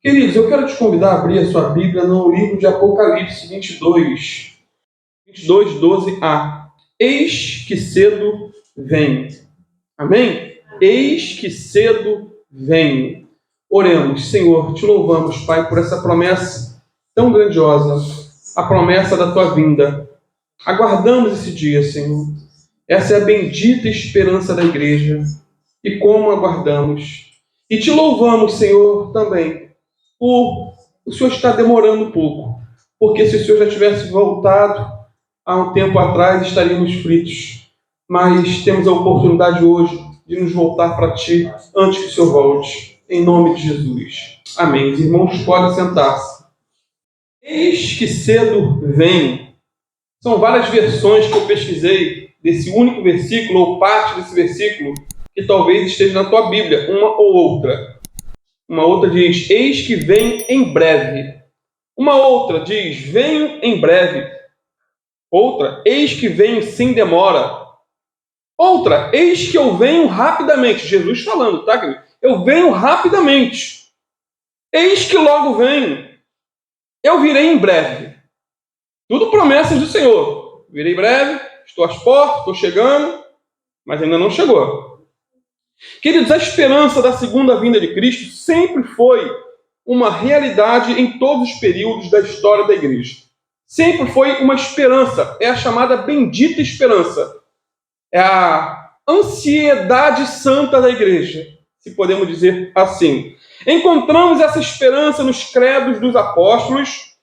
Queridos, eu quero te convidar a abrir a sua Bíblia no livro de Apocalipse 22, 12a. Eis que cedo venho. Amém? Eis que cedo venho. Oremos. Senhor, te louvamos, Pai, por essa promessa tão grandiosa, a promessa da tua vinda. Aguardamos esse dia, Senhor. Essa é a bendita esperança da igreja. E como aguardamos. E te louvamos, Senhor, também. O Senhor está demorando um pouco, porque se o Senhor já tivesse voltado há um tempo atrás, estaríamos fritos. Mas temos a oportunidade hoje de nos voltar para Ti antes que o Senhor volte. Em nome de Jesus. Amém. Os irmãos podem sentar-se. Eis que cedo venho. São várias versões que eu pesquisei desse único versículo, ou parte desse versículo, que talvez esteja na tua Bíblia, uma ou outra. Uma outra diz, eis que vem em breve. Uma outra diz, venho em breve. Outra, eis que venho sem demora. Outra, eis que eu venho rapidamente. Jesus falando, tá, querido? Eu venho rapidamente. Eis que logo venho. Eu virei em breve. Tudo promessas do Senhor. Virei em breve, estou às portas, estou chegando, mas ainda não chegou. Queridos, a esperança da segunda vinda de Cristo sempre foi uma realidade em todos os períodos da história da igreja. Sempre foi uma esperança, é a chamada bendita esperança. É a ansiedade santa da igreja, se podemos dizer assim. Encontramos essa esperança nos credos dos apóstolos,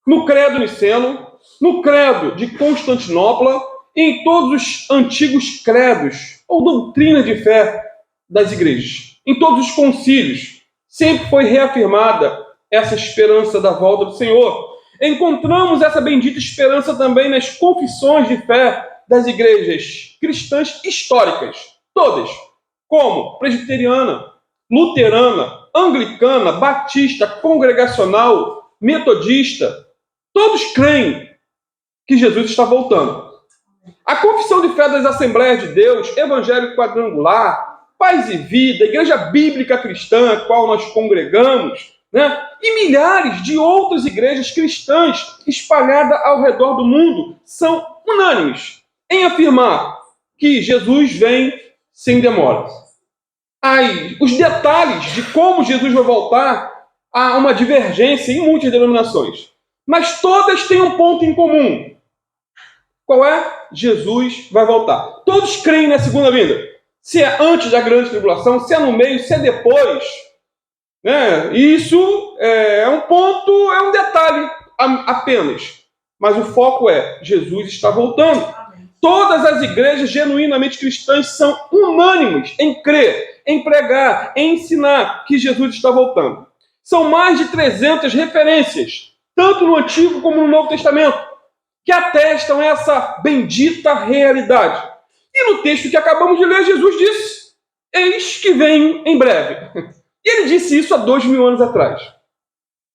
no credo niceno, no credo de Constantinopla e em todos os antigos credos ou doutrinas de fé das igrejas. Em todos os concílios, sempre foi reafirmada essa esperança da volta do Senhor. Encontramos essa bendita esperança também nas confissões de fé das igrejas cristãs históricas, todas, como presbiteriana, luterana, anglicana, batista, congregacional, metodista, todos creem que Jesus está voltando. A confissão de fé das Assembleias de Deus, Evangelho Quadrangular, Paz e Vida, Igreja Bíblica Cristã, a qual nós congregamos, né? E milhares de outras igrejas cristãs espalhadas ao redor do mundo são unânimes em afirmar que Jesus vem sem demora. Aí, os detalhes de como Jesus vai voltar, há uma divergência em muitas denominações. Mas todas têm um ponto em comum. Qual é? Jesus vai voltar. Todos creem na segunda vinda. Se é antes da grande tribulação, se é no meio, se é depois. Né? Isso é um ponto, é um detalhe apenas. Mas o foco é, Jesus está voltando. Todas as igrejas genuinamente cristãs são unânimes em crer, em pregar, em ensinar que Jesus está voltando. São mais de 300 referências, tanto no Antigo como no Novo Testamento, que atestam essa bendita realidade. E no texto que acabamos de ler, Jesus disse, eis que venho em breve. E ele disse isso há 2000 anos atrás.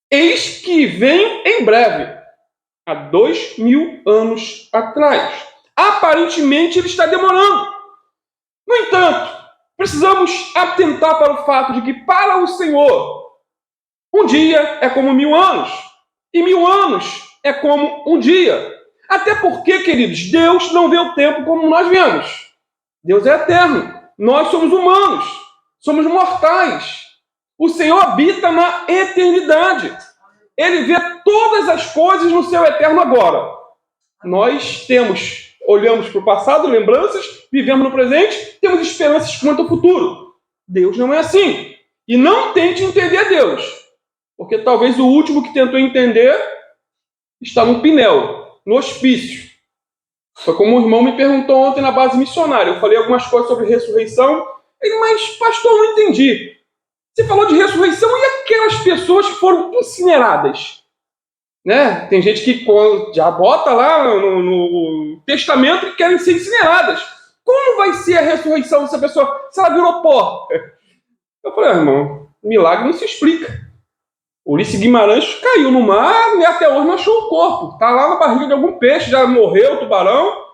Eis que venho em breve. Há 2000 anos atrás. Aparentemente ele está demorando. No entanto, precisamos atentar para o fato de que para o Senhor, um dia é como 1000 anos. E 1000 anos é como um dia. Até porque, queridos, Deus não vê o tempo como nós vemos. Deus é eterno. Nós somos humanos. Somos mortais. O Senhor habita na eternidade. Ele vê todas as coisas no seu eterno agora. Nós olhamos para o passado, lembranças, vivemos no presente, temos esperanças quanto ao futuro. Deus não é assim. E não tente entender Deus. Porque talvez o último que tentou entender está no Pinel, no hospício. Foi como o irmão me perguntou ontem na base missionária. Eu falei algumas coisas sobre ressurreição. Ele, mas pastor, não entendi. Você falou de ressurreição e aquelas pessoas que foram incineradas? Né? Tem gente que já bota lá no testamento que querem ser incineradas. Como vai ser a ressurreição dessa pessoa se ela virou pó? Eu falei, irmão, milagre não se explica. Ulisses Guimarães caiu no mar e até hoje não achou o corpo. Está lá na barriga de algum peixe, já morreu o tubarão.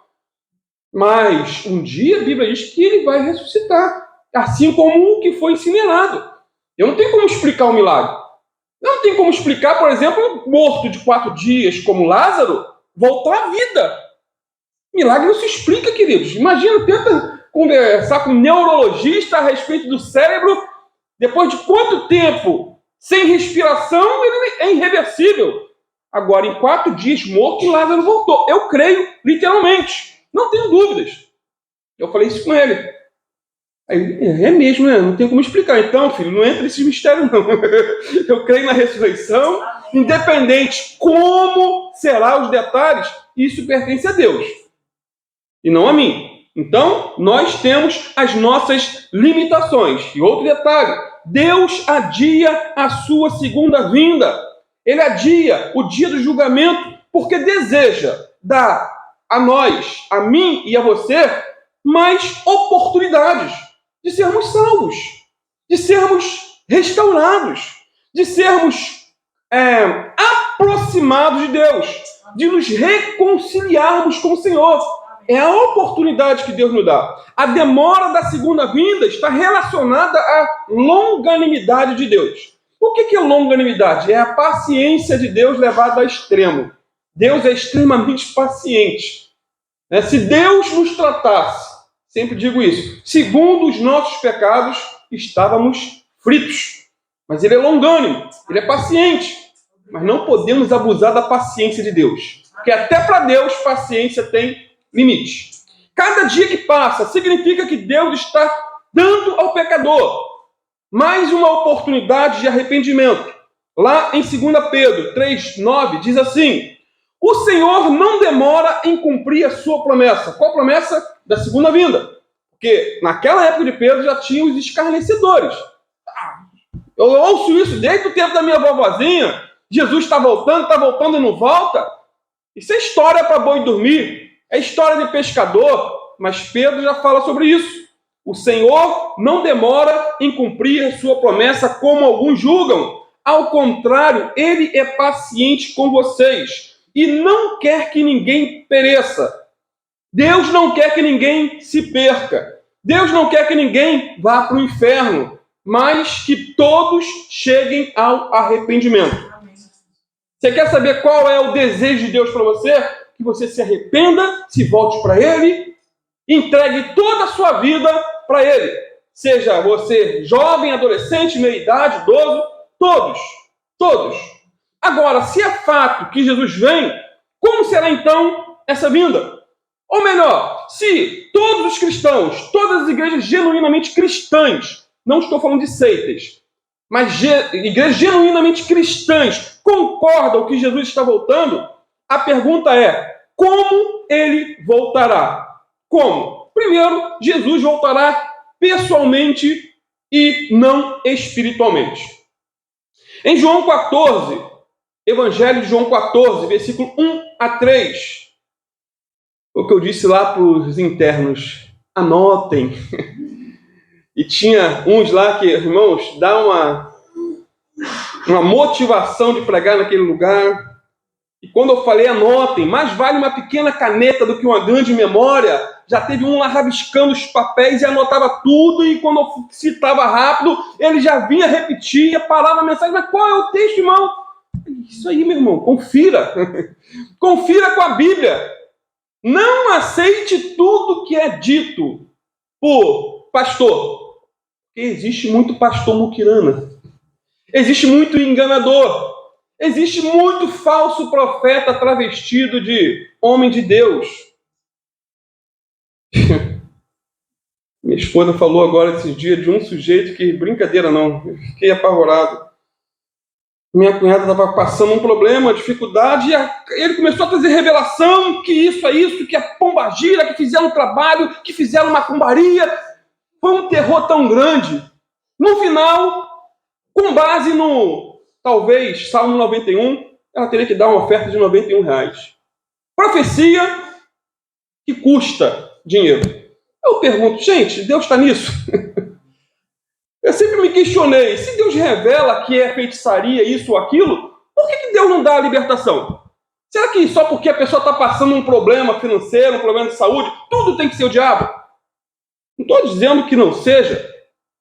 Mas um dia a Bíblia diz que ele vai ressuscitar. Assim como o que foi incinerado. Eu não tenho como explicar o milagre. tem como explicar, por exemplo, um morto de 4 dias, como Lázaro, voltar à vida. Milagre não se explica, queridos. Imagina, tenta conversar com um neurologista a respeito do cérebro. Depois de quanto tempo sem respiração, ele é irreversível. Agora, em 4 dias morto, Lázaro voltou. Eu creio, literalmente. Não tenho dúvidas. Eu falei isso com ele. Aí, é mesmo, né? Não tem como explicar. Então, filho, não entra nesses mistérios, não. Eu creio na ressurreição, independente como será os detalhes, isso pertence a Deus e não a mim. Então, nós temos as nossas limitações. E outro detalhe, Deus adia a sua segunda vinda. Ele adia o dia do julgamento porque deseja dar a nós, a mim e a você, mais oportunidades de sermos salvos, de sermos restaurados, de sermos aproximados de Deus, de nos reconciliarmos com o Senhor. É a oportunidade que Deus nos dá. A demora da segunda vinda está relacionada à longanimidade de Deus. O que é longanimidade? É a paciência de Deus levada ao extremo. Deus é extremamente paciente. Se Deus nos tratasse, sempre digo isso, segundo os nossos pecados, estávamos fritos. Mas Ele é longânimo, Ele é paciente. Mas não podemos abusar da paciência de Deus. Porque até para Deus, paciência tem limite. Cada dia que passa significa que Deus está dando ao pecador mais uma oportunidade de arrependimento. Lá em 2 Pedro 3,9 diz assim: o Senhor não demora em cumprir a sua promessa. Qual promessa? Da segunda vinda. Porque naquela época de Pedro já tinha os escarnecedores. Eu ouço isso desde o tempo da minha vovozinha. Jesus está voltando e não volta. Isso é história para boi dormir. É história de pescador. Mas Pedro já fala sobre isso. O Senhor não demora em cumprir a sua promessa como alguns julgam. Ao contrário, Ele é paciente com vocês e não quer que ninguém pereça. Deus não quer que ninguém se perca. Deus não quer que ninguém vá para o inferno, mas que todos cheguem ao arrependimento. Você quer saber qual é o desejo de Deus para você? Que você se arrependa, se volte para Ele, entregue toda a sua vida para Ele. Seja você jovem, adolescente, meia-idade, idoso, todos. Agora, se é fato que Jesus vem, como será então essa vinda? Ou melhor, se todos os cristãos, todas as igrejas genuinamente cristãs, não estou falando de seitas, mas igrejas genuinamente cristãs concordam que Jesus está voltando, a pergunta é, como Ele voltará? Como? Primeiro, Jesus voltará pessoalmente e não espiritualmente. Em João 14, Evangelho de João 14, versículo 1 a 3, o que eu disse lá para os internos, anotem. E tinha uns lá que, irmãos, dá uma motivação de pregar naquele lugar. E quando eu falei, anotem, mais vale uma pequena caneta do que uma grande memória. Já teve um lá rabiscando os papéis e anotava tudo, e quando eu citava rápido, ele já vinha repetir, ia parar a mensagem. Mas qual é o texto, irmão? Isso aí, meu irmão, confira. Confira com a Bíblia. Não aceite tudo que é dito por pastor. Porque existe muito pastor muquirana. Existe muito enganador. Existe muito falso profeta travestido de homem de Deus. Minha esposa falou agora esses dias de um sujeito que, brincadeira não, eu fiquei apavorado. Minha cunhada estava passando um problema, uma dificuldade, e ele começou a trazer revelação, que isso é isso, que é pombagira, que fizeram um trabalho, que fizeram macumbaria. Foi um terror tão grande. No final, com base no, talvez, Salmo 91, ela teria que dar uma oferta de R$91. Profecia que custa dinheiro. Eu pergunto, gente, Deus está nisso? Eu sempre me questionei, se Deus revela que é feitiçaria, isso ou aquilo, por que Deus não dá a libertação? Será que só porque a pessoa está passando um problema financeiro, um problema de saúde, tudo tem que ser o diabo? Não estou dizendo que não seja,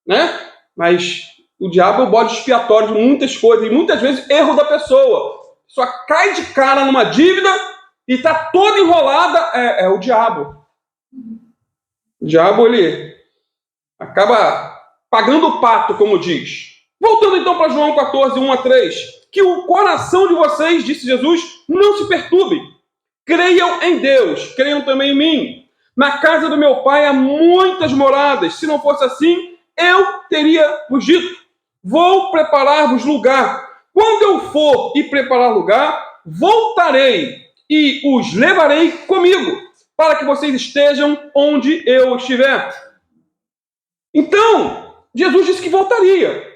né? Mas O diabo é o bode expiatório de muitas coisas, e muitas vezes erro da pessoa. A pessoa cai de cara numa dívida e está toda enrolada, é o diabo. O diabo, ele acaba pagando o pato, como diz. Voltando então para João 14, 1-3. Que o coração de vocês, disse Jesus, não se perturbe. Creiam em Deus, creiam também em mim. Na casa do meu pai há muitas moradas. Se não fosse assim, eu teria vos dito. Vou preparar-vos lugar. Quando eu for e preparar lugar, voltarei e os levarei comigo, para que vocês estejam onde eu estiver. Então, Jesus disse que voltaria.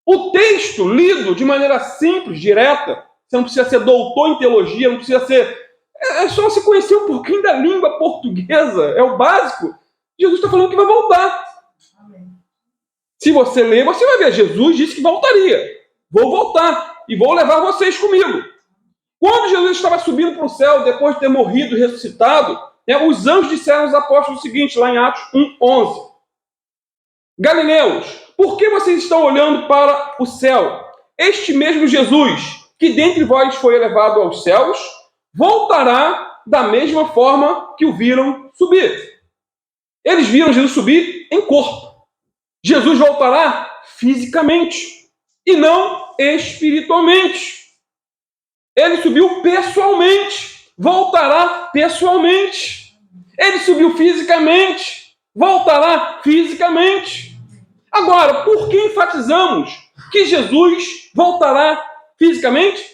O texto, lido de maneira simples, direta, você não precisa ser doutor em teologia, não precisa ser... É só se conhecer um pouquinho da língua portuguesa, é o básico. Jesus está falando que vai voltar. Amém. Se você ler, você vai ver, Jesus disse que voltaria. Vou voltar e vou levar vocês comigo. Quando Jesus estava subindo para o céu, depois de ter morrido e ressuscitado, os anjos disseram aos apóstolos o seguinte, lá em Atos 1:11. Galileus, por que vocês estão olhando para o céu? Este mesmo Jesus, que dentre vós foi elevado aos céus, voltará da mesma forma que o viram subir. Eles viram Jesus subir em corpo. Jesus voltará fisicamente e não espiritualmente. Ele subiu pessoalmente, voltará pessoalmente. Ele subiu fisicamente, voltará fisicamente. Agora, por que enfatizamos que Jesus voltará fisicamente?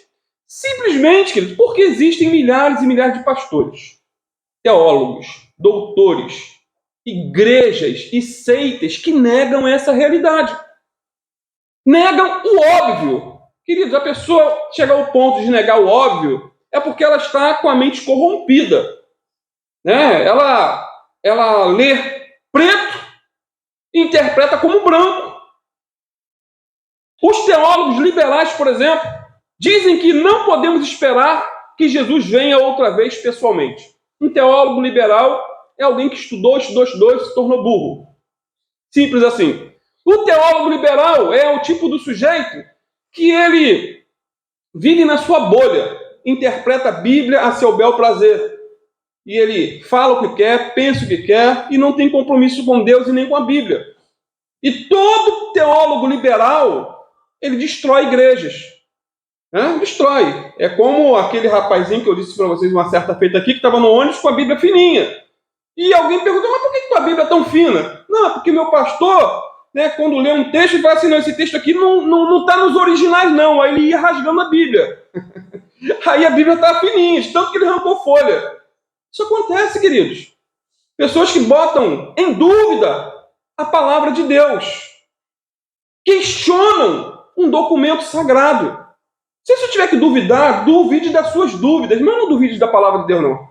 Simplesmente, queridos, porque existem milhares e milhares de pastores, teólogos, doutores, igrejas e seitas que negam essa realidade. Negam o óbvio. Queridos, a pessoa chegar ao ponto de negar o óbvio é porque ela está com a mente corrompida. Né? Ela lê preto e interpreta como branco. Os teólogos liberais, por exemplo, dizem que não podemos esperar que Jesus venha outra vez pessoalmente. Um teólogo liberal é alguém que estudou e se tornou burro. Simples assim. O teólogo liberal é o tipo do sujeito que ele vive na sua bolha, interpreta a Bíblia a seu bel prazer. E ele fala o que quer, pensa o que quer e não tem compromisso com Deus e nem com a Bíblia. E todo teólogo liberal, ele destrói igrejas. Destrói. É como aquele rapazinho que eu disse para vocês uma certa feita aqui, que estava no ônibus com a Bíblia fininha. E alguém perguntou, mas por que tua Bíblia é tão fina? Não, porque meu pastor, quando lê um texto, ele fala assim, não, esse texto aqui não está nos originais, não. Aí ele ia rasgando a Bíblia. Aí a Bíblia estava fininha, de tanto que ele arrancou folha. Isso acontece, queridos. Pessoas que botam em dúvida a palavra de Deus. Questionam um documento sagrado. Se você tiver que duvidar, duvide das suas dúvidas, mas não duvide da palavra de Deus, não.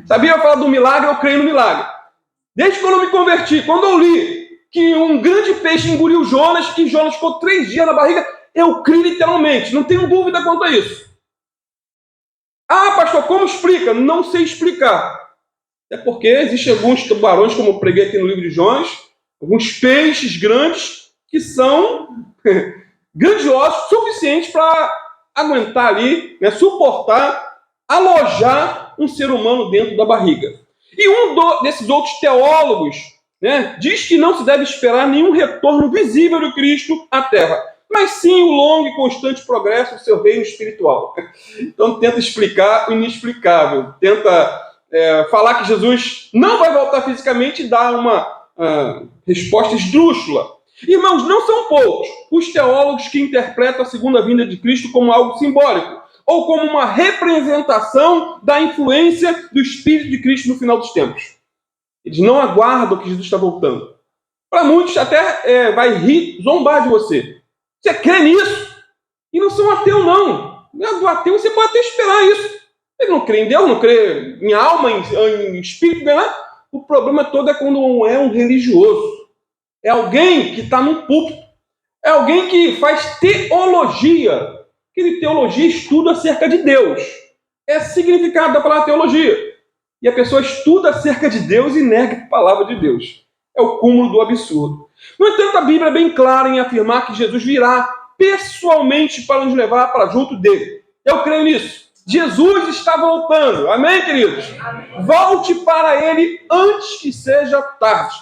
Sabia? Eu falar do milagre, eu creio no milagre. Desde quando eu me converti, quando eu li que um grande peixe engoliu Jonas, que Jonas ficou 3 dias na barriga, eu creio literalmente, não tenho dúvida quanto a isso. Ah, pastor, como explica? Não sei explicar. É porque existem alguns tubarões, como eu preguei aqui no livro de Jonas, alguns peixes grandes que são grandiosos, suficientes para aguentar ali, suportar, alojar um ser humano dentro da barriga. E desses outros teólogos diz que não se deve esperar nenhum retorno visível de Cristo à Terra, mas sim o longo e constante progresso do seu reino espiritual. Então tenta explicar o inexplicável, tenta falar que Jesus não vai voltar fisicamente e dar uma resposta esdrúxula. Irmãos, não são poucos os teólogos que interpretam a segunda vinda de Cristo como algo simbólico, ou como uma representação da influência do Espírito de Cristo no final dos tempos. Eles não aguardam que Jesus está voltando. Para muitos até vai rir, zombar de você. Você crê nisso? E não são ateu, não. Do ateu você pode até esperar isso. Ele não crê em Deus, não crê em alma, em espírito, né? O problema todo é quando não é um religioso. É alguém que está num púlpito. É alguém que faz teologia. Aquele teologia estuda acerca de Deus. É significado da palavra teologia. E a pessoa estuda acerca de Deus e nega a palavra de Deus. é o cúmulo do absurdo. No entanto, a Bíblia é bem clara em afirmar que Jesus virá pessoalmente para nos levar para junto dele. Eu creio nisso. Jesus está voltando. Amém, queridos? Amém. Volte para ele antes que seja tarde.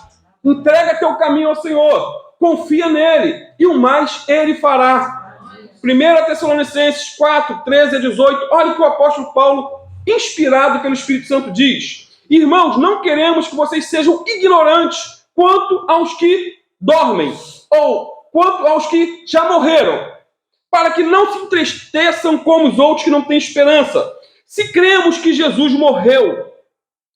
Entrega teu caminho ao Senhor. Confia nele. E o mais ele fará. 1 Tessalonicenses 4, 13 a 18. Olha o que o apóstolo Paulo, inspirado pelo Espírito Santo, diz. Irmãos, não queremos que vocês sejam ignorantes quanto aos que dormem, ou quanto aos que já morreram, para que não se entristeçam como os outros que não têm esperança. Se cremos que Jesus morreu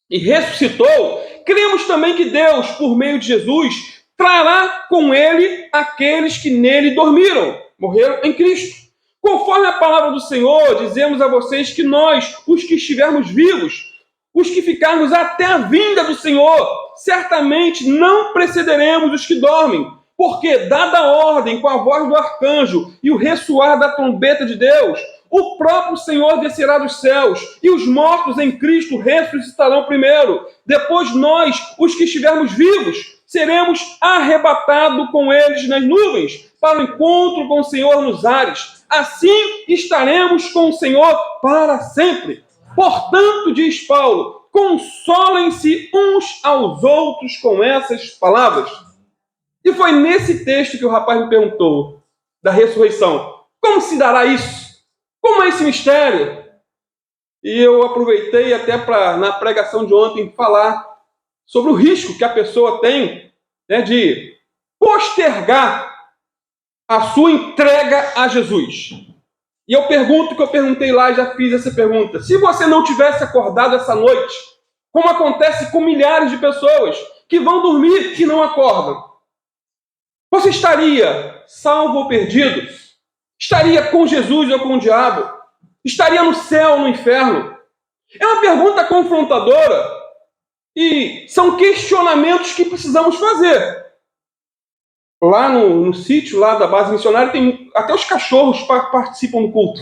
e ressuscitou, cremos também que Deus, por meio de Jesus, trará com ele aqueles que nele dormiram, morreram em Cristo. Conforme a palavra do Senhor, dizemos a vocês que nós, os que estivermos vivos, os que ficarmos até a vinda do Senhor, certamente não precederemos os que dormem, porque, dada a ordem com a voz do arcanjo e o ressoar da trombeta de Deus, o próprio Senhor descerá dos céus, e os mortos em Cristo ressuscitarão primeiro. Depois nós, os que estivermos vivos, seremos arrebatados com eles nas nuvens, para o encontro com o Senhor nos ares. Assim estaremos com o Senhor para sempre. Portanto, diz Paulo, consolem-se uns aos outros com essas palavras. E foi nesse texto que o rapaz me perguntou, da ressurreição. Como se dará isso? Como é esse mistério? E eu aproveitei até para, na pregação de ontem, falar sobre o risco que a pessoa tem, né, de postergar a sua entrega a Jesus. E eu pergunto o que eu perguntei lá, já fiz essa pergunta. Se você não tivesse acordado essa noite, como acontece com milhares de pessoas que vão dormir e não acordam, você estaria salvo ou perdido? Estaria com Jesus ou com o diabo? Estaria no céu ou no inferno? É uma pergunta confrontadora e são questionamentos que precisamos fazer. Lá no sítio lá da base missionária, tem até os cachorros participam do culto.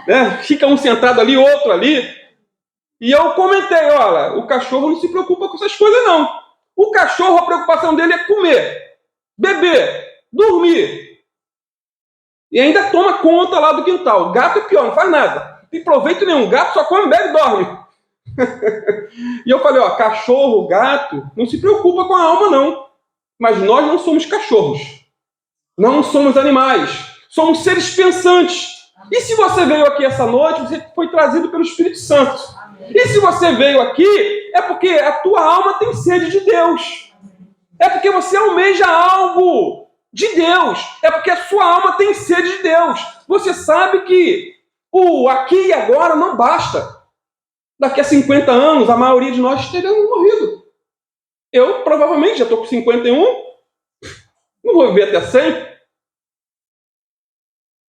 Né? Fica um sentado ali, outro ali. E eu comentei, olha, o cachorro não se preocupa com essas coisas, não. O cachorro, a preocupação dele é comer, beber, dormir. E ainda toma conta lá do quintal. O gato é pior, não faz nada. Não tem proveito nenhum. O gato só come, bebe e dorme. E eu falei, ó, cachorro, gato, não se preocupa com a alma, não. Mas nós não somos cachorros. Não somos animais. Somos seres pensantes. E se você veio aqui essa noite, você foi trazido pelo Espírito Santo. E se você veio aqui, é porque a tua alma tem sede de Deus. É porque você almeja algo de Deus. É porque a sua alma tem sede de Deus. Você sabe que o aqui e agora não basta. Daqui a 50 anos, a maioria de nós teremos morrido. Eu provavelmente já estou com 51. Não vou viver até 100.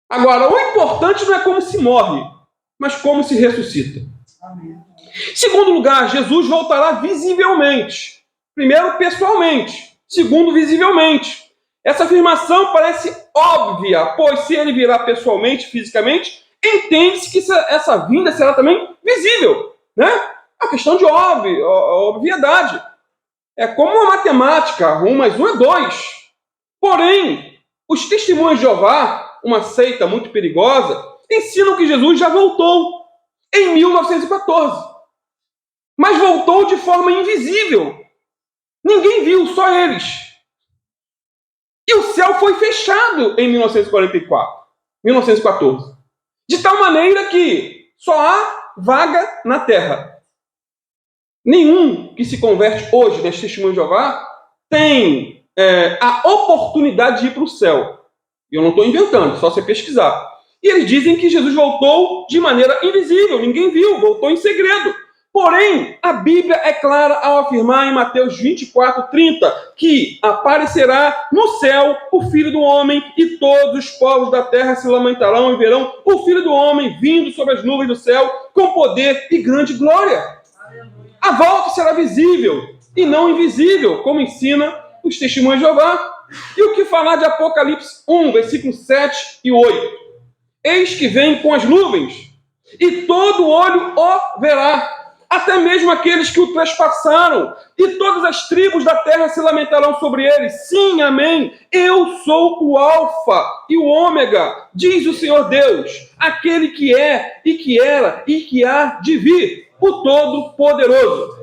Agora, o importante não é como se morre, mas como se ressuscita. Amém. Segundo lugar, Jesus voltará visivelmente. Primeiro, pessoalmente. Segundo, visivelmente. Essa afirmação parece óbvia, pois se ele virá pessoalmente, fisicamente, entende-se que essa vinda será também visível. Né? A questão de obviedade. É como uma matemática, 1 mais 1 é 2. Porém, os testemunhos de Jeová, uma seita muito perigosa, ensinam que Jesus já voltou em 1914. Mas voltou de forma invisível. Ninguém viu, só eles. E o céu foi fechado em 1914. De tal maneira que só há vaga na terra. Nenhum que se converte hoje nesse testemunho de Jeová tem a oportunidade de ir para o céu. Eu não estou inventando, só você pesquisar. E eles dizem que Jesus voltou de maneira invisível, ninguém viu, voltou em segredo. Porém, a Bíblia é clara ao afirmar em Mateus 24, 30, que aparecerá no céu o Filho do Homem e todos os povos da terra se lamentarão e verão o Filho do Homem vindo sobre as nuvens do céu com poder e grande glória. A volta será visível e não invisível, como ensina os testemunhos de Jeová. E o que falar de Apocalipse 1, versículos 7 e 8? Eis que vem com as nuvens, e todo olho o verá, até mesmo aqueles que o trespassaram, e todas as tribos da terra se lamentarão sobre ele. Sim, amém. Eu sou o Alfa e o Ômega, diz o Senhor Deus, aquele que é, e que era, e que há de vir, o Todo-Poderoso.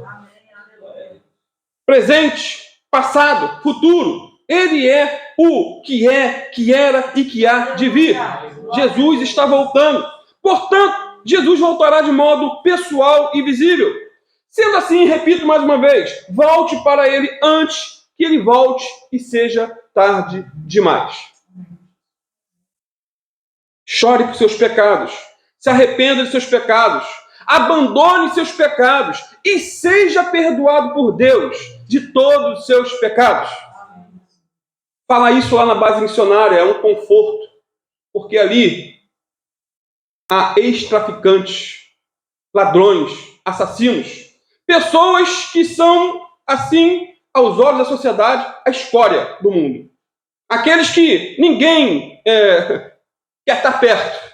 Presente, passado, futuro. Ele é o que é, que era e que há de vir. Jesus está voltando. Portanto, Jesus voltará de modo pessoal e visível. Sendo assim, repito mais uma vez, volte para ele antes que ele volte e seja tarde demais. Chore por seus pecados. Se arrependa de seus pecados. Abandone seus pecados e seja perdoado por Deus de todos os seus pecados. Falar isso lá na base missionária é um conforto, porque ali há ex-traficantes, ladrões, assassinos, pessoas que são, assim, aos olhos da sociedade, a escória do mundo. Aqueles que ninguém quer estar perto.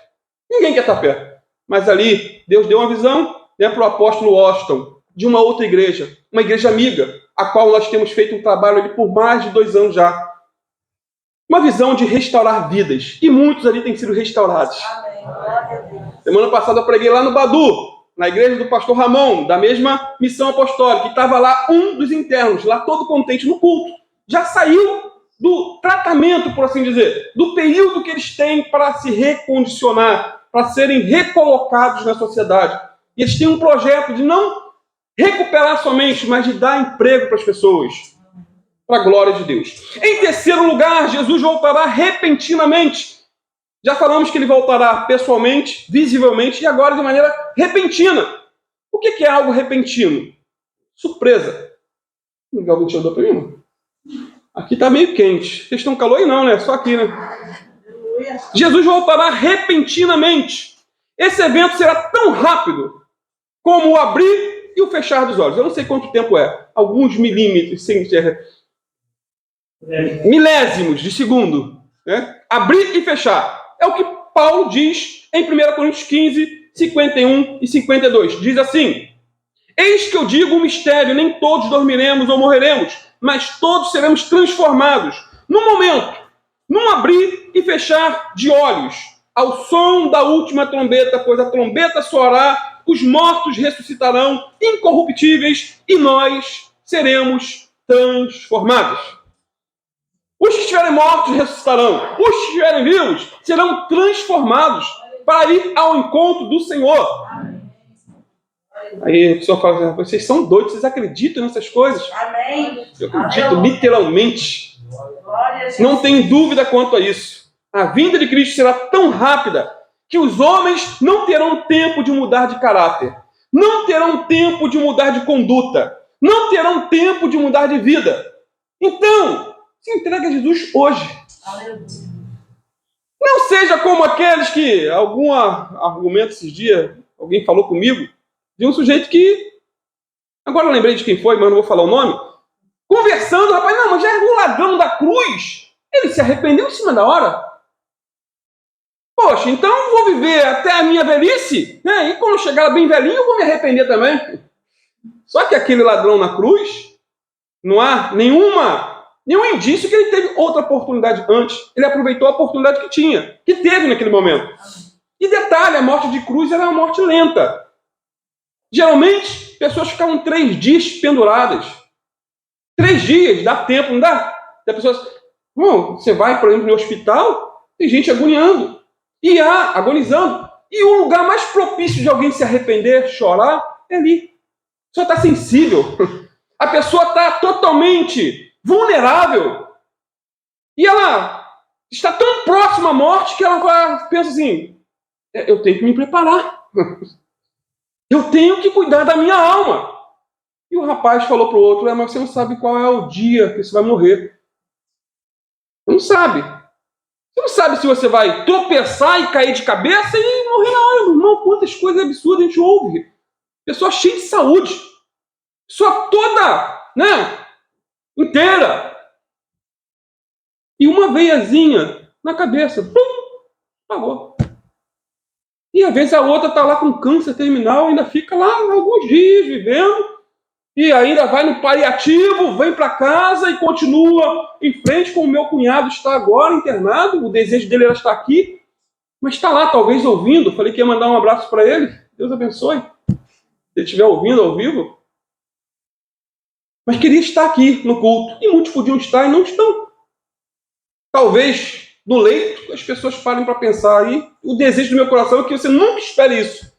Ninguém quer estar perto. Mas ali, Deus deu uma visão para o apóstolo Washington, de uma outra igreja, uma igreja amiga, a qual nós temos feito um trabalho ali por mais de 2 anos já. Uma visão de restaurar vidas. E muitos ali têm sido restaurados. Semana passada eu preguei lá no Badu, na igreja do pastor Ramon, da mesma missão apostólica, que estava lá um dos internos, lá todo contente no culto. Já saiu do tratamento, por assim dizer, do período que eles têm para se recondicionar, para serem recolocados na sociedade. E eles têm um projeto de não recuperar somente, mas de dar emprego para as pessoas. Para a glória de Deus. Em terceiro lugar, Jesus voltará repentinamente. Já falamos que ele voltará pessoalmente, visivelmente, e agora de maneira repentina. O que é algo repentino? Surpresa. Vou ligar o ventilador para mim. Aqui está meio quente. Vocês estão calor aí não, né? Só aqui, né? Jesus voltará repentinamente. Esse evento será tão rápido como o abrir e o fechar dos olhos. Eu não sei quanto tempo é. Alguns milímetros, milésimos de segundo, né? Abrir e fechar. É o que Paulo diz em 1 Coríntios 15, 51 e 52. Diz assim: eis que eu digo um mistério, nem todos dormiremos ou morreremos, mas todos seremos transformados, num momento, num abrir e fechar de olhos, ao som da última trombeta, pois a trombeta soará, os mortos ressuscitarão incorruptíveis e nós seremos transformados. Os que estiverem mortos ressuscitarão. Os que estiverem vivos serão transformados para ir ao encontro do Senhor. Aí a pessoa fala, vocês são doidos, vocês acreditam nessas coisas? Amém. Eu acredito literalmente. Não tem dúvida quanto a isso. A vinda de Cristo será tão rápida que os homens não terão tempo de mudar de caráter. Não terão tempo de mudar de conduta. Não terão tempo de mudar de vida. Então, se entregue a Jesus hoje. Não seja como aqueles que, algum argumento esses dias, alguém falou comigo, de um sujeito que, agora eu lembrei de quem foi, mas não vou falar o nome, conversando, rapaz, não, mas já é o ladrão da cruz, ele se arrependeu em cima da hora. Poxa, então eu vou viver até a minha velhice, né? E quando chegar bem velhinho eu vou me arrepender também. Só que aquele ladrão na cruz, não há nenhum indício que ele teve outra oportunidade antes. Ele aproveitou a oportunidade que teve naquele momento. E detalhe, a morte de cruz era uma morte lenta. Geralmente, pessoas ficavam 3 dias penduradas. 3 dias, dá tempo, não dá? Tem pessoas, você vai, por exemplo, no hospital, tem gente agoniando. Agonizando. E o lugar mais propício de alguém se arrepender, chorar, é ali. A pessoa está sensível. A pessoa está totalmente vulnerável. E ela está tão próxima à morte que ela pensa assim, eu tenho que me preparar. Eu tenho que cuidar da minha alma. E o rapaz falou para o outro, mas você não sabe qual é o dia que você vai morrer. Você não sabe. Você não sabe se você vai tropeçar e cair de cabeça e morrer na hora. Irmão, quantas coisas absurdas a gente ouve. Pessoa cheia de saúde. Pessoa toda, inteira. E uma veiazinha na cabeça. Pum, acabou. E às vezes a outra está lá com câncer terminal, ainda fica lá alguns dias vivendo, e ainda vai no paliativo, vem para casa e continua em frente com o meu cunhado, está agora internado, o desejo dele era estar aqui, mas está lá, talvez ouvindo. Falei que ia mandar um abraço para ele, Deus abençoe, se ele estiver ouvindo ao vivo. Mas queria estar aqui no culto, e muitos podiam estar e não estão. Talvez no leito as pessoas parem para pensar aí. O desejo do meu coração é que você nunca espere isso.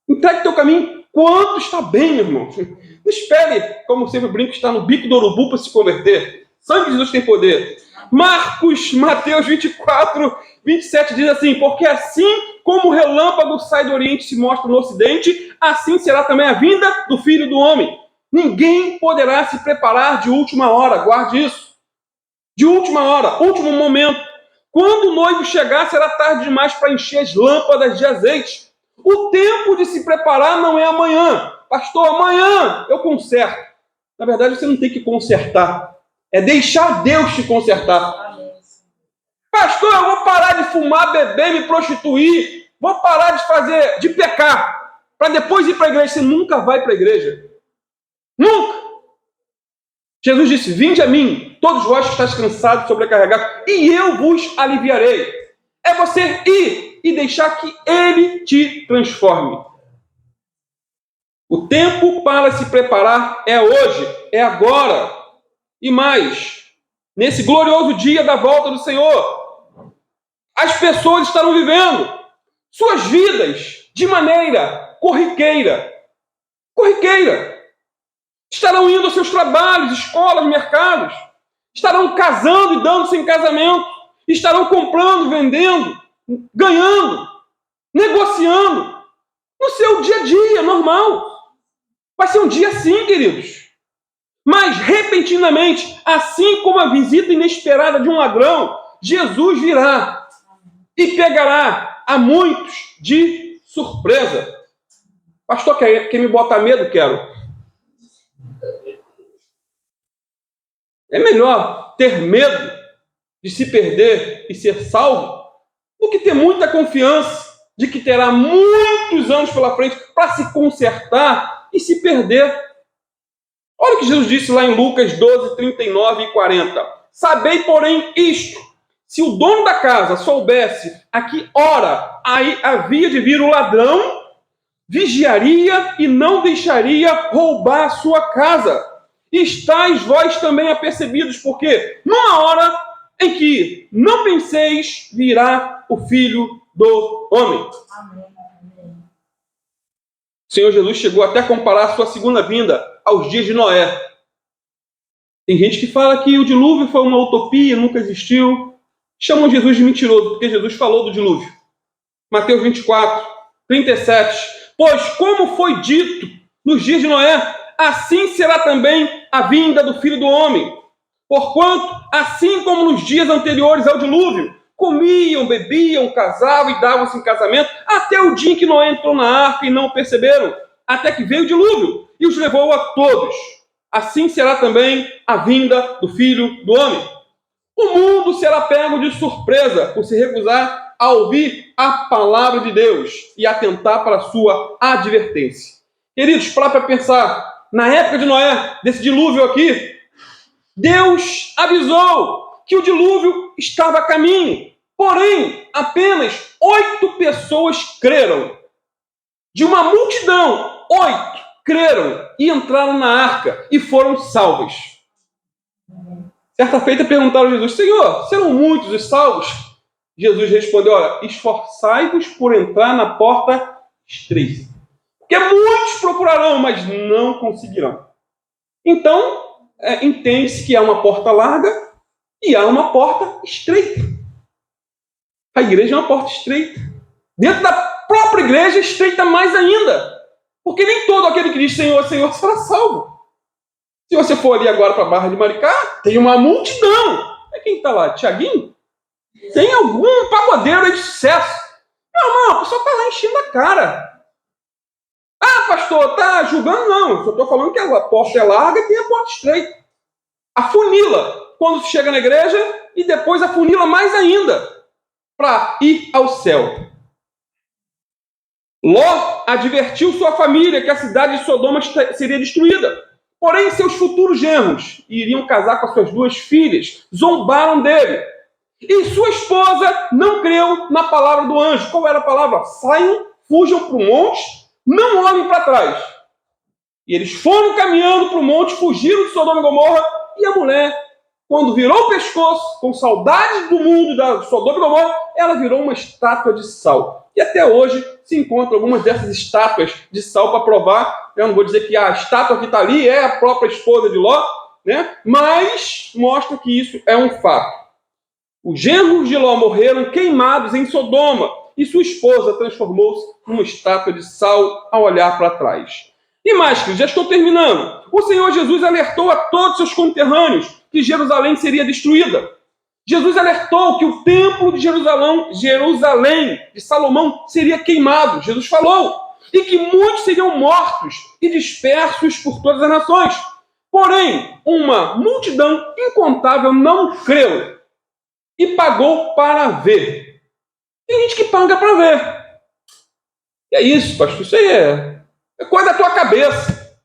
Entregue teu caminho quanto está bem, meu irmão. Não espere, como sempre brinco, estar no bico do urubu para se converter. Sangue de Jesus tem poder. Mateus 24, 27 diz assim: porque assim como o relâmpago sai do Oriente e se mostra no Ocidente, assim será também a vinda do Filho do Homem. Ninguém poderá se preparar de última hora, guarde isso. De última hora, último momento. Quando o noivo chegar, será tarde demais para encher as lâmpadas de azeite. O tempo de se preparar não é amanhã. Pastor, amanhã eu conserto. Na verdade, você não tem que consertar. É deixar Deus te consertar. Pastor, eu vou parar de fumar, beber, me prostituir. Vou parar de pecar. Para depois ir para a igreja. Você nunca vai para a igreja. Nunca. Jesus disse: vinde a mim, todos vós que estáis cansados e sobrecarregados, e eu vos aliviarei. É você ir e deixar que Ele te transforme. O tempo para se preparar é hoje, é agora. E mais, nesse glorioso dia da volta do Senhor, as pessoas estarão vivendo suas vidas de maneira corriqueira. Corriqueira. Estarão indo aos seus trabalhos, escolas, mercados. Estarão casando e dando-se em casamento. Estarão comprando, vendendo, ganhando, negociando. No seu dia a dia, normal. Vai ser um dia assim, queridos. Mas, repentinamente, assim como a visita inesperada de um ladrão, Jesus virá e pegará a muitos de surpresa. Pastor, quer me botar medo? Quero. É melhor ter medo de se perder e ser salvo do que ter muita confiança de que terá muitos anos pela frente para se consertar e se perder. Olha o que Jesus disse lá em Lucas 12, 39 e 40. Sabei, porém, isto: se o dono da casa soubesse a que hora aí havia de vir o ladrão, vigiaria e não deixaria roubar a sua casa. Estais vós também apercebidos, porque numa hora em que não penseis, virá o Filho do Homem. Amém. O Senhor Jesus chegou até a comparar a sua segunda vinda aos dias de Noé. Tem gente que fala que o dilúvio foi uma utopia, nunca existiu. Chamam Jesus de mentiroso, porque Jesus falou do dilúvio. Mateus 24, 37. Pois, como foi dito nos dias de Noé, assim será também a vinda do Filho do Homem. Porquanto, assim como nos dias anteriores ao dilúvio, comiam, bebiam, casavam e davam-se em casamento, até o dia em que Noé entrou na arca e não o perceberam, até que veio o dilúvio e os levou a todos. Assim será também a vinda do Filho do Homem. O mundo será pego de surpresa por se recusar a ouvir a palavra de Deus e atentar para a sua advertência. Queridos, para pensar, na época de Noé, desse dilúvio aqui, Deus avisou que o dilúvio estava a caminho. Porém, apenas 8 pessoas creram. De uma multidão, 8 creram e entraram na arca e foram salvos. Certa feita perguntaram a Jesus: Senhor, serão muitos os salvos? Jesus respondeu: olha, esforçai-vos por entrar na porta estreita. Porque muitos procurarão, mas não conseguirão. Então, entende-se que há uma porta larga e há uma porta estreita. A igreja é uma porta estreita. Dentro da própria igreja, estreita mais ainda. Porque nem todo aquele que diz Senhor, Senhor será salvo. Se você for ali agora para a Barra de Maricá, tem uma multidão. Quem está lá? Tiaguinho? Tem algum pagodeiro aí de sucesso. Meu irmão, a pessoa está lá enchendo a cara. Ah, pastor, tá julgando? Não, eu só estou falando que a porta é larga e tem a porta estreita. Afunila quando se chega na igreja e depois afunila mais ainda para ir ao céu. Ló advertiu sua família que a cidade de Sodoma seria destruída. Porém, seus futuros genros iriam casar com as suas 2 filhas, zombaram dele. E sua esposa não creu na palavra do anjo. Qual era a palavra? Saiam, fujam para o monte, não olhem para trás. E eles foram caminhando para o monte, fugiram de Sodoma e Gomorra, e a mulher, quando virou o pescoço, com saudade do mundo da Sodoma e Gomorra, ela virou uma estátua de sal. E até hoje se encontram algumas dessas estátuas de sal para provar. Eu não vou dizer que a estátua que está ali é a própria esposa de Ló, né? Mas mostra que isso é um fato. Os genros de Ló morreram queimados em Sodoma, e sua esposa transformou-se numa estátua de sal ao olhar para trás. E mais, queridos, já estou terminando. O Senhor Jesus alertou a todos seus conterrâneos que Jerusalém seria destruída. Jesus alertou que o templo de Jerusalém, de Salomão, seria queimado. Jesus falou. E que muitos seriam mortos e dispersos por todas as nações. Porém, uma multidão incontável não creu e pagou para ver. Tem gente que paga para ver. E é isso, pastor. Isso aí é coisa da tua cabeça.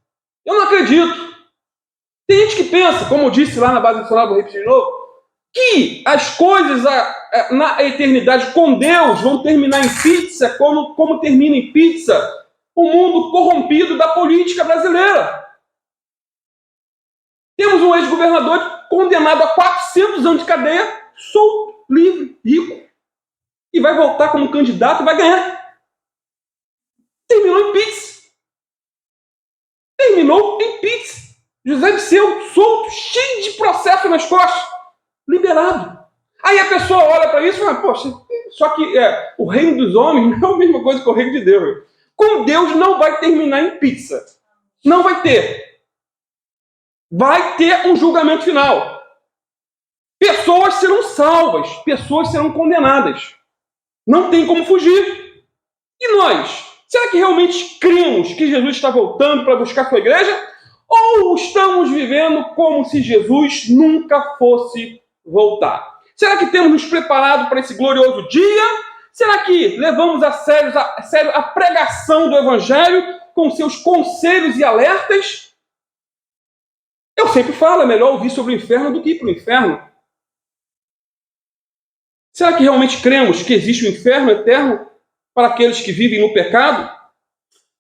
Eu não acredito. Tem gente que pensa, como eu disse lá na base nacional, vou repetir de novo, que as coisas na eternidade com Deus vão terminar em pizza, como termina em pizza o mundo corrompido da política brasileira. Temos um ex-governador condenado a 400 anos de cadeia, solto, livre, rico, e vai voltar como candidato e vai ganhar. Terminou em pizza. Terminou em pizza. José Dirceu, solto, cheio de processo nas costas, liberado. Aí a pessoa olha para isso e fala, poxa, só que o reino dos homens não é a mesma coisa que o reino de Deus. Com Deus não vai terminar em pizza. Não vai ter. Vai ter um julgamento final. Pessoas serão salvas, pessoas serão condenadas. Não tem como fugir. E nós? Será que realmente cremos que Jesus está voltando para buscar sua igreja? Ou estamos vivendo como se Jesus nunca fosse voltar? Será que temos nos preparado para esse glorioso dia? Será que levamos a sério a pregação do Evangelho com seus conselhos e alertas? Eu sempre falo, é melhor ouvir sobre o inferno do que ir para o inferno. Será que realmente cremos que existe um inferno eterno para aqueles que vivem no pecado?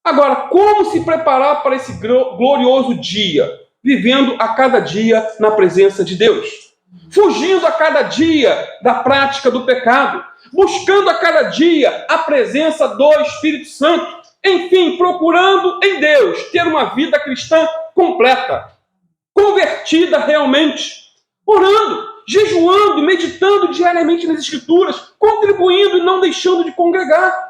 Agora, como se preparar para esse glorioso dia? Vivendo a cada dia na presença de Deus. Fugindo a cada dia da prática do pecado. Buscando a cada dia a presença do Espírito Santo. Enfim, procurando em Deus ter uma vida cristã completa. Convertida realmente. Orando, jejuando, meditando diariamente nas Escrituras. Contribuindo e não deixando de congregar.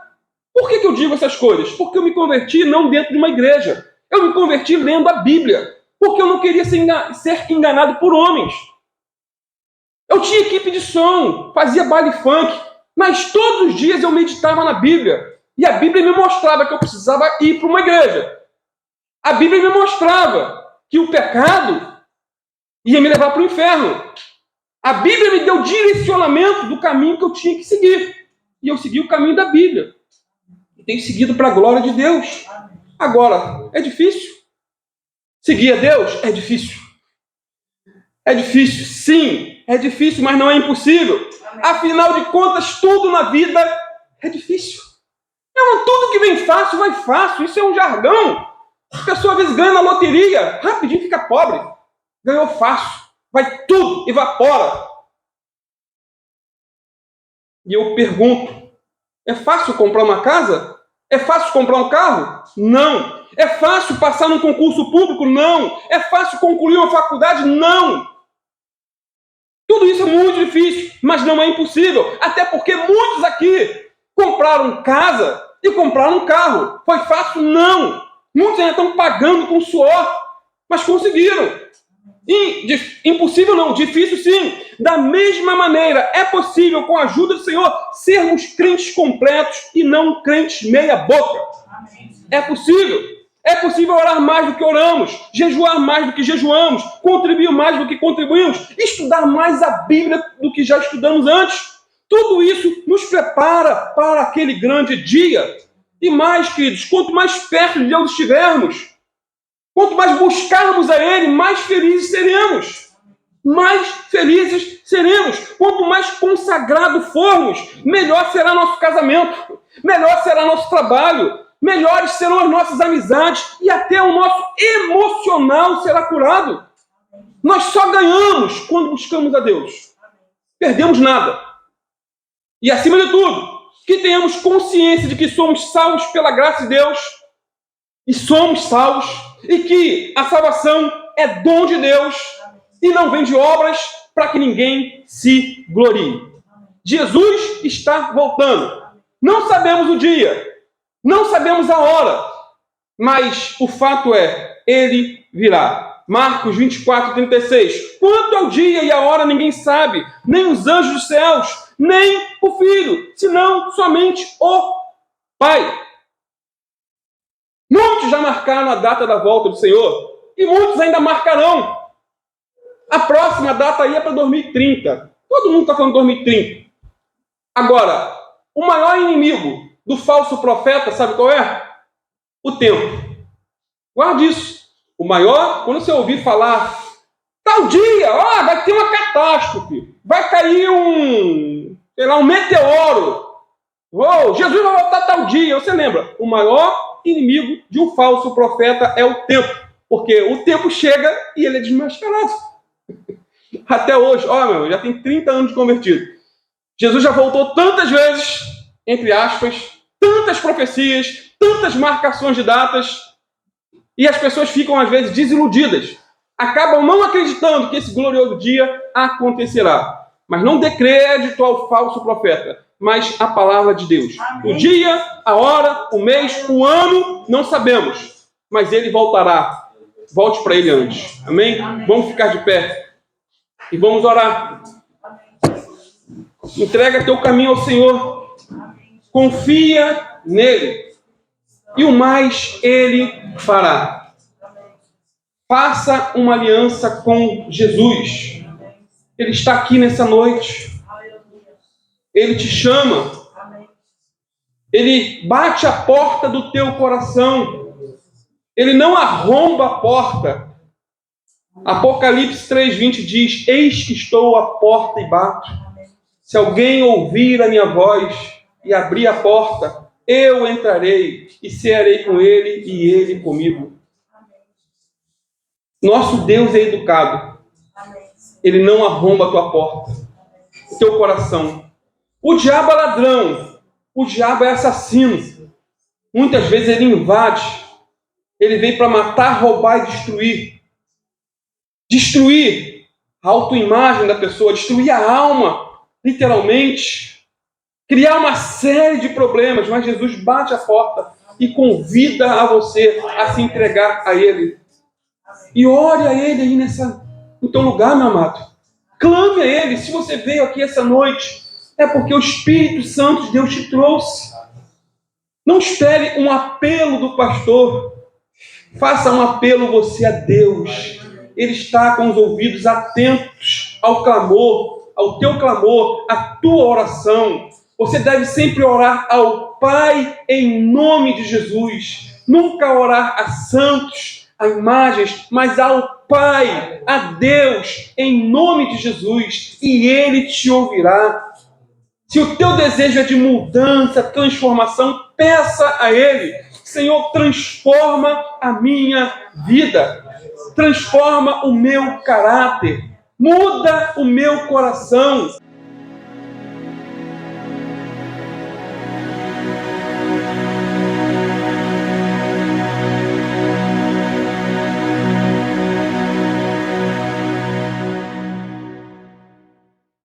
Por que eu digo essas coisas? Porque eu me converti não dentro de uma igreja. Eu me converti lendo a Bíblia. Porque eu não queria ser enganado por homens. Eu tinha equipe de som, fazia baile funk, mas todos os dias eu meditava na Bíblia. E a Bíblia me mostrava que eu precisava ir para uma igreja. A Bíblia me mostrava que o pecado ia me levar para o inferno. A Bíblia me deu direcionamento do caminho que eu tinha que seguir. E eu segui o caminho da Bíblia. Tem seguido para a glória de Deus. Agora, é difícil? Seguir a Deus? É difícil. É difícil, sim. É difícil, mas não é impossível. Afinal de contas, tudo na vida é difícil. Não, tudo que vem fácil, vai fácil. Isso é um jargão. A pessoa às vezes ganha na loteria, rapidinho fica pobre. Ganhou fácil. Vai tudo, evapora. E eu pergunto, é fácil comprar uma casa? É fácil comprar um carro? Não. É fácil passar num concurso público? Não. É fácil concluir uma faculdade? Não. Tudo isso é muito difícil, mas não é impossível. Até porque muitos aqui compraram casa e compraram um carro. Foi fácil? Não. Muitos ainda estão pagando com suor, mas conseguiram. Impossível não, difícil sim. Da mesma maneira, é possível, com a ajuda do Senhor, sermos crentes completos e não crentes meia boca. É possível. É possível orar mais do que oramos, jejuar mais do que jejuamos, contribuir mais do que contribuímos, estudar mais a Bíblia do que já estudamos antes. Tudo isso nos prepara para aquele grande dia. E mais, queridos, quanto mais perto de Deus estivermos, quanto mais buscarmos a Ele, mais felizes seremos. Mais felizes seremos. Quanto mais consagrado formos, melhor será nosso casamento, melhor será nosso trabalho, melhores serão as nossas amizades e até o nosso emocional será curado. Nós só ganhamos quando buscamos a Deus. Perdemos nada. E acima de tudo, que tenhamos consciência de que somos salvos pela graça de Deus, e somos salvos, e que a salvação é dom de Deus, e não vem de obras para que ninguém se glorie. Jesus está voltando. Não sabemos o dia, não sabemos a hora, mas o fato é, ele virá. Marcos 24, 36. Quanto ao dia e a hora ninguém sabe, nem os anjos dos céus, nem o Filho, senão somente o Pai. Muitos já marcaram a data da volta do Senhor, e muitos ainda marcarão. A próxima data aí é para 2030. Todo mundo está falando 2030. Agora, o maior inimigo do falso profeta, sabe qual é? O tempo. Guarde isso. O maior, quando você ouvir falar, tal dia, vai ter uma catástrofe, vai cair um meteoro, Jesus vai voltar tal dia, você lembra? O maior inimigo de um falso profeta é o tempo, porque o tempo chega e ele é desmascarado. Até hoje, já tem 30 anos de convertido. Jesus já voltou tantas vezes, entre aspas, tantas profecias, tantas marcações de datas, e as pessoas ficam, às vezes, desiludidas. Acabam não acreditando que esse glorioso dia acontecerá. Mas não dê crédito ao falso profeta, mas à palavra de Deus. Amém. O dia, a hora, o mês, o ano, não sabemos. Mas ele voltará. Volte para ele antes. Amém? Amém? Vamos ficar de pé. E vamos orar. Entrega teu caminho ao Senhor. Confia nele. E o mais ele fará. Faça uma aliança com Jesus. Ele está aqui nessa noite. Ele te chama. Ele bate a porta do teu coração. Ele não arromba a porta. Apocalipse 3:20 diz: eis que estou à porta e bato. Se alguém ouvir a minha voz e abrir a porta, eu entrarei e cearei com ele e ele comigo. Nosso Deus é educado. Ele não arromba a tua porta, o teu coração. O diabo é ladrão. O diabo é assassino. Muitas vezes ele invade. Ele vem para matar, roubar e destruir. Destruir a autoimagem da pessoa, destruir a alma, literalmente. Criar uma série de problemas, mas Jesus bate a porta e convida a você a se entregar a Ele. E ore a Ele aí no teu lugar, meu amado. Clame a Ele. Se você veio aqui essa noite, é porque o Espírito Santo de Deus te trouxe. Não espere um apelo do pastor. Faça um apelo você a Deus. Ele está com os ouvidos atentos ao clamor, ao teu clamor, à tua oração. Você deve sempre orar ao Pai em nome de Jesus. Nunca orar a santos, a imagens, mas ao Pai, a Deus, em nome de Jesus. E Ele te ouvirá. Se o teu desejo é de mudança, transformação, peça a Ele. Senhor, transforma a minha vida. Transforma o meu caráter. Muda o meu coração.